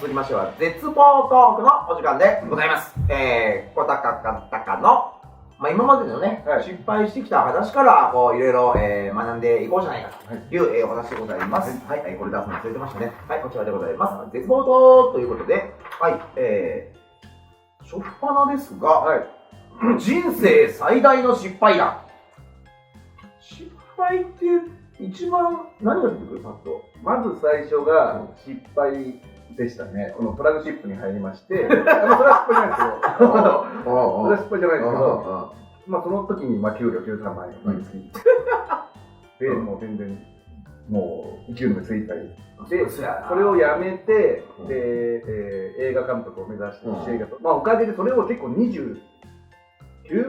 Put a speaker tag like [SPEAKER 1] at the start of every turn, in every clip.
[SPEAKER 1] 続きましては、絶望トークのお時間でございます。小高かたかの、今までのね、失敗してきた話から、こう、いろいろ、学んでいこうじゃないかという、お話でございます。はい、これ出すの忘れてましたね。はい、こちらでございます。絶望トークということで、はい、初っ端ですが、人生最大の失敗談。失敗って一番何が出てくるパッと。
[SPEAKER 2] まず最初が失敗でしたね。このフラグシップに入りまして、それは失敗じゃないですけど、それは失敗じゃないですけど、その時に給料13万円毎月で、もう全然もう勢いのついたりで、それをやめて、で、映画監督を目指して、映画と、おかげでそれを結構29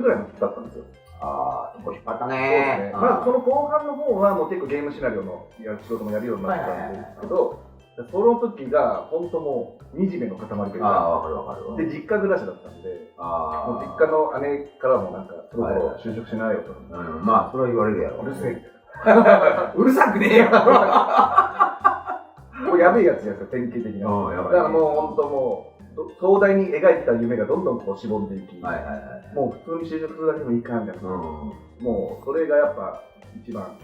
[SPEAKER 2] ぐらいの人だったんですよ。
[SPEAKER 1] 結構引っ張ったね。
[SPEAKER 2] その後半の方はもう結構ゲームシナリオの仕事もやるようになったんですけど、その時が本当もう惨めの塊というか、で実家暮らしだったんで、もう実家の姉からもなんかそろそろ就職しないよと。
[SPEAKER 1] それは言われるやろ。
[SPEAKER 2] うるせえみたいな。
[SPEAKER 1] うるさくねえよ。
[SPEAKER 2] もうやべえやつじゃないですか、典型的な。だからもう本当もう壮大に描いてた夢がどんどんこうしぼんでいき、もう普通に就職するだけでもいいかみたいな、もうそれがやっぱ一番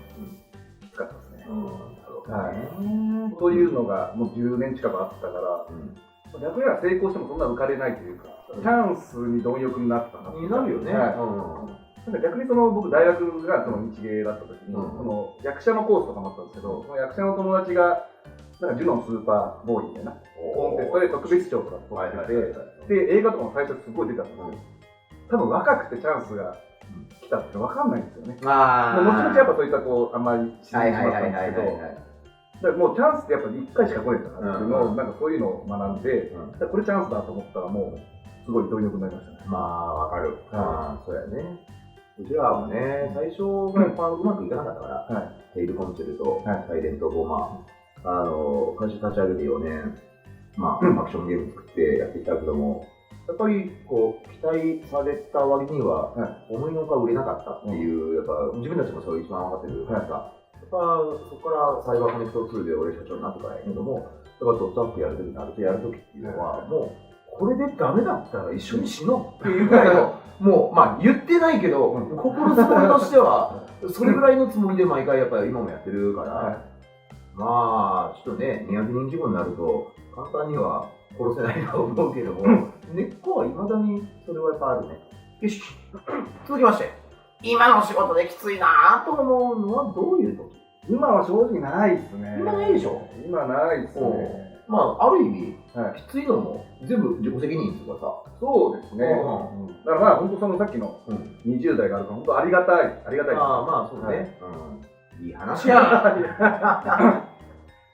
[SPEAKER 2] きつかったですね。というのがもう10年近くあったから、逆には成功してもそんな浮かれないというか、チャンスに貪欲になった
[SPEAKER 1] になるよね。
[SPEAKER 2] 逆に僕大学がその日芸だった時に、その役者のコースとかもあったんですけど、その役者の友達がなんかジュノンスーパーボーイみたいなコンテストで特別賞とか取ってて、で映画とかも最初すごい出たんですよ。多分若くてチャンスが来たって分かんないんですよね。後々やっぱそういったあんまりしないしまったんですけど、だからもうチャンスってやっぱり1回しか来ないんだからっていうのを、なんかそういうのを学んで、これチャンスだと思ったらもうすごい貪欲になりましたね。
[SPEAKER 1] わかる。そうやね。うちらもね、最初がやっぱうまくいかなかったから、テイルコンチェルト、サイレントボマー、会社立ち上げて4年、アクションゲーム作ってやってきたけども、やっぱりこう、期待された割には、思いのほか売れなかったっていう、やっぱ自分たちもそれ一番分かってるからさ、やっぱそこからサイバーコネクトツールで俺社長になってからやけども、やっぱドットアップやるときにあるとやるときっていうのは、もう、これでダメだったら一緒に死のうっていうぐらいの、もう、言ってないけど、心づもりとしては、それぐらいのつもりで毎回やっぱり今もやってるから、ちょっとね、200人規模になると、簡単には殺せないと思うけども、根っこは未だにそれはやっぱあるね。よし、続きまして、今の仕事できついなぁと思うのはどういう時？
[SPEAKER 2] 今は正直ないですね。
[SPEAKER 1] 今ないでしょ？
[SPEAKER 2] 今ないですね。
[SPEAKER 1] ある意味、きついのも全部自己責任とかさ。
[SPEAKER 2] そうですね。だから本当そのさっきの20代があるから、本当ありがたい。
[SPEAKER 1] そうね。いい話や。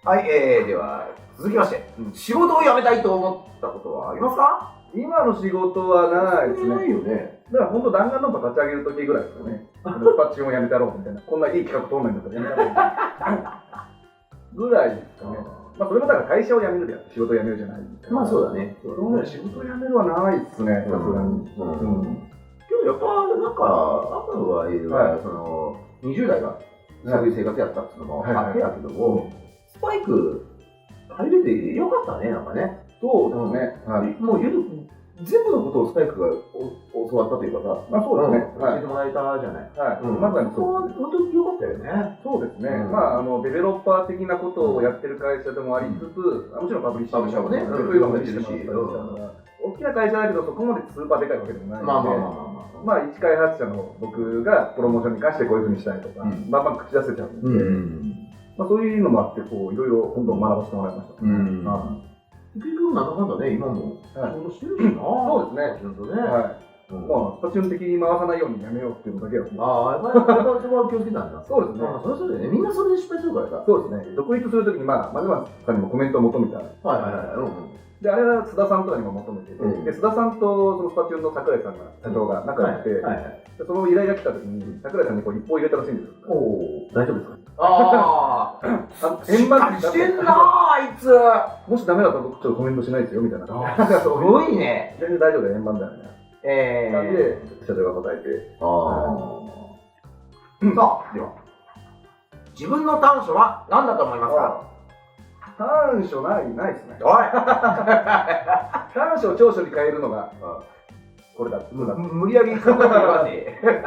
[SPEAKER 1] はい、では、続きまして、仕事を辞めたいと思ったことはありますか？
[SPEAKER 2] 今の仕事はないですね。
[SPEAKER 1] ないよね。
[SPEAKER 2] だから本当弾丸論破立ち上げる時ぐらいですよね。スパッチをやめたろうみたいな。こんないい企画通んないんだったらやめたろうみたいな。ぐらいですかね。それもだから会社を辞めるであって仕事を辞めるじゃないみたいな。
[SPEAKER 1] そうだね。
[SPEAKER 2] 仕事を辞めるはないですね、さすがに。
[SPEAKER 1] けどやっぱなんか、あったのは、その、20代がそういう生活やったっていうのもあってやけども、スパイク入れてよかったね、なんかね。
[SPEAKER 2] そうですね。
[SPEAKER 1] もう全部のことをスパイクが教わったというかさ、
[SPEAKER 2] そうですね。
[SPEAKER 1] 教えてもらえたじゃない。
[SPEAKER 2] まさにそう。
[SPEAKER 1] 本当によかったよね。
[SPEAKER 2] そうですね。デベロッパー的なことをやってる会社でもありつつ、もちろんパブリッシャーもね、そういうのもしてるし、大きな会社だけどそこまでスーパーでかいわけでもないので、一開発者の僕がプロモーションに関してこういうふうにしたいとか、バンバン口出せちゃうんで、そういうのもあって、いろいろ本当学ばせてもらいました。
[SPEAKER 1] 結局なんだかんだね、今も仕事してるしな。
[SPEAKER 2] そうですね。スタチューン的に回さないようにやめようっていうのだけは。
[SPEAKER 1] やっぱりそこは気をつけたんだ。
[SPEAKER 2] そうですね。
[SPEAKER 1] それでね、みんなそれで失敗するからさ。
[SPEAKER 2] そうですね。独立するときに、マゼマさんにもコメントを求めた。で、あれは須田さんとかにも求めてて、で、須田さんとそのスタチューンの桜井さんが、社長が仲良くて、その依頼が来たときに、桜井さんに一報入れたらしいんですよ。大丈夫ですか？
[SPEAKER 1] 円盤してんなあいつ。
[SPEAKER 2] もしダメだったら僕ちょっとコメントしないですよみたいな。
[SPEAKER 1] すごいね。
[SPEAKER 2] 全然大丈夫だよ、円盤だよね。なんで、社長が答えて。
[SPEAKER 1] さあ、では、自分の短所は何だと思いますか？
[SPEAKER 2] 短所ないですね。
[SPEAKER 1] おい
[SPEAKER 2] 短所を長所に変えるのが、これだって。
[SPEAKER 1] 無理やりそんなこと言わねえ。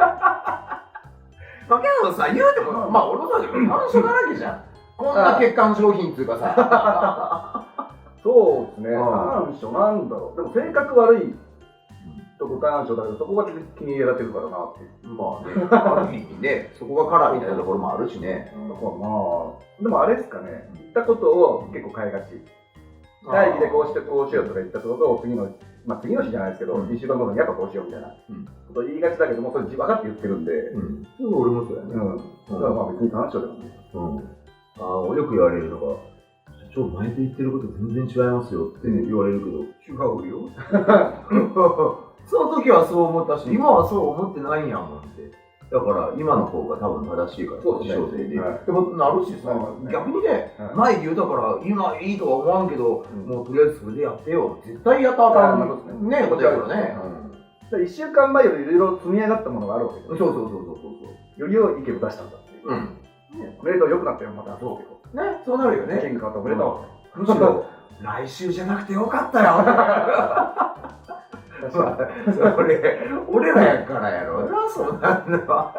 [SPEAKER 1] まあけどさ、言うても、まあ俺もそうだけど、短所だらけじゃん。こんな欠陥商品っていうかさ。
[SPEAKER 2] そうですね、短所なんだろう。でも性格悪いとこ短所だけど、そこが気に入られてるからなっていう。
[SPEAKER 1] まあね、ある意味ね、そこがカラーみたいなところもあるしね。
[SPEAKER 2] だからまあ、でもあれですかね、言ったことを結構変えがち。会議でこうしてこうしようとか言ったことを次の日じゃないですけど、1週間後にやっぱこうしようみたいなことを言いがちだけども、それ分かって言ってるんで、
[SPEAKER 1] 俺もそうやね。
[SPEAKER 2] だからまあ別に短所でもね。
[SPEAKER 1] よく言われるのが、社長、前と言ってること全然違いますよって言われるけど、違うよ。その時はそう思ったし、今はそう思ってないんやもんって。だから今の方が多分正しいから、
[SPEAKER 2] そうですね。
[SPEAKER 1] でもなるしさ、逆にね、前言うたから今いいとは思わんけど、もうとりあえずそれでやってよ。絶対やったらあかんね、ことやからね。
[SPEAKER 2] 1週間前よりいろいろ積み上がったものがあるわけで。
[SPEAKER 1] そう。
[SPEAKER 2] より良い意見を出したんだっていう。おめでとう、良くなったよ、また。そう。
[SPEAKER 1] ね、そうなるよね。
[SPEAKER 2] 意見が変わった、おめでとう。
[SPEAKER 1] むしろ、来週じゃなくてよかったよ。それ、俺らやからやろな、そうなんのは。